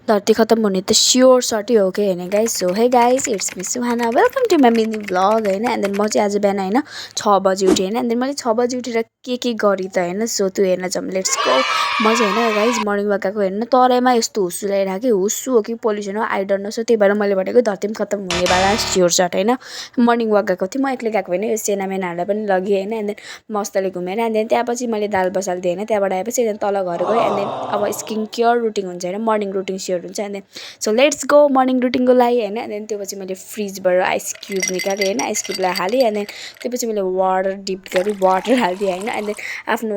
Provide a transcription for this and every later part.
धरती खत्म हुने त स्योर सर्टै हो कि होइन guys. So hey guys, it's me Suhana, welcome to my mini vlog होइन. एन्ड देन म चाहिँ आज बिहान होइन 6 बजी उठेँ होइन. एन्ड देन मैले 6 बजी उठेर के गरेँ त होइन. सो त्यो हेर्न जाऊँ, लेट्स गो. म चाहिँ होइन गाइस मर्निङ वाक गएको होइन, तराईमा यस्तो हुस्सु ल्याइरहेको कि हुस्सु हो कि पोल्युसन हो आई डोन्ट नो. सो त्यही भएर मैले भनेको धरती पनि खत्तम हुनेवाला स्योर सर्ट होइन. मर्निङ वाक गएको थिएँ, म एक्लै गएको होइन, यो सेनामेनाहरूलाई पनि लगेँ होइन. एन्ड देन मस्तले घुमेर एन्ड देन त्यहाँपछि मैले दाल बसाल्दिएँ होइन. त्यहाँबाट आएपछि एन्ड तल घर गएँ. एन्ड देन अब स्किन केयर रुटिन हुन्छ होइन, मर्निङ रुटिन सेयर हुन्छ. And then so let's go morning रुटिनको लागि होइन. एन्ड देन त्यो पछि मैले फ्रिजबाट आइस क्युब निकालेँ होइन, आइस क्युबलाई हालेँ. एन्ड देन त्यो पछि मैले वाटर डिप गरेँ, वाटर हालिदिएँ होइन. एन्ड देन आफ्नो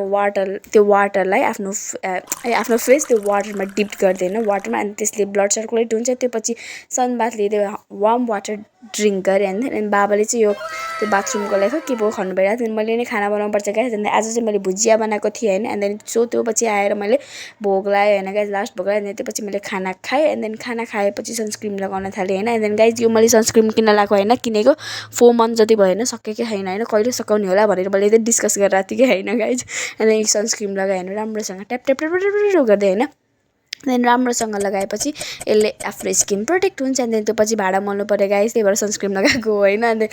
त्यो वाटरलाई आफ्नो फेस त्यो वाटरमा डिप गरिदिएँ होइन, वाटरमा. अनि त्यसले ब्लड सर्कुलेट हुन्छ. त्यो पछि सनबाथ लिँदै वार्म वाटर ड्रिङ्क गरेँ. एन्ड बाबाले चाहिँ यो त्यो बाथरुमको लागि के पो खानु भइरहेको थियो. मैले नै खाना बनाउनु पर्छ गाइस. एन्ड आज चाहिँ मैले भुजिया बनाएको थिएँ होइन. एन्ड देन सो त्यो पछि आएर मैले भोग लगाएँ होइन गाइस, लास्ट भोग लगाएँ. एन्ड त्यो पछि मैले खाना खाएँ. एन्ड देन खाना खाएपछि सनस्क्रिन लगाउन थालेँ होइन. एन्ड देन गाइस यो मैले सनस्क्रिन किन्न लगाएको होइन, किनेको 4 मन्थ जति भयो होइन, सकेकै छैन होइन, कहिले सकाउने होला भनेर मैले चाहिँ डिस्कस गरिरहेको थिएँ कि होइन गाइस. एन्ड देन सनस्क्रिन लगाएँ होइन, राम्रोसँग ट्याप ट्याप ट्याप ट्याप गर्दै होइन. देन राम्रोसँग लगाएपछि यसले आफ्नो स्किन प्रोटेक्ट हुन्छ. एन्ड देन त्यो पछि भाँडा मोल्नु पऱ्यो गाइस, त्यही भएर सनस्क्रिन लगाएको होइन. एन्ड देन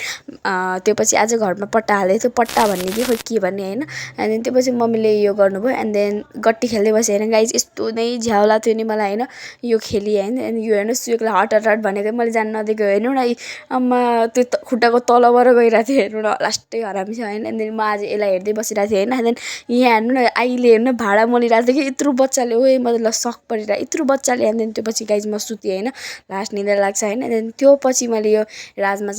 त्यो पछि आज घरमा पट्टा हालेको थियो, पट्टा भन्ने कि खोइ के भन्ने होइन. एन्ड देन त्यो पछि मम्मीले यो गर्नुभयो. एन्ड देन गट्टी खेल्दै बसेँ होइन गाइस, यस्तो नै झ्याउ लाग्थ्यो नि मलाई होइन यो खेली होइन. एन्ड यो हेर्नु सुयोगलाई हट हट हट भनेको मैले जानु नदिएको हेर्नु न, आम्मा त्यो खुट्टाको तलबाट गइरहेको थियो हेर्नु न, लास्टै हरामी छ होइन. एन्ड देन म आज यसलाई हेर्दै बसिरहेको थिएँ होइन. एन्ड देन यहाँ हेर्नु न, आईले हेर्नु भाँडा मोलिरहेको थियो कि यत्रो बच्चाले, ओए मतलब ल सक परिरहेको यत्रो बच्चाले. एन्ड देन त्यो पछि गाइस म सुतेँ होइन, लास्ट निद्रा लाग्छ होइन. एन्ड देन त्यो पछि मैले यो राजमा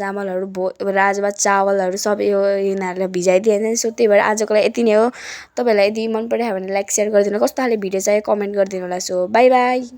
चावलहरू सब यो यिनीहरूलाई भिजाइदिएँ होइन. सो त्यही भएर आजको लागि यति नै हो. तपाईँहरूलाई यदि मन पऱ्यो भने लाइक सेयर गरिदिनु, कस्तो खाले भिडियो चाहियो कमेन्ट गरिदिनु होला. So by by.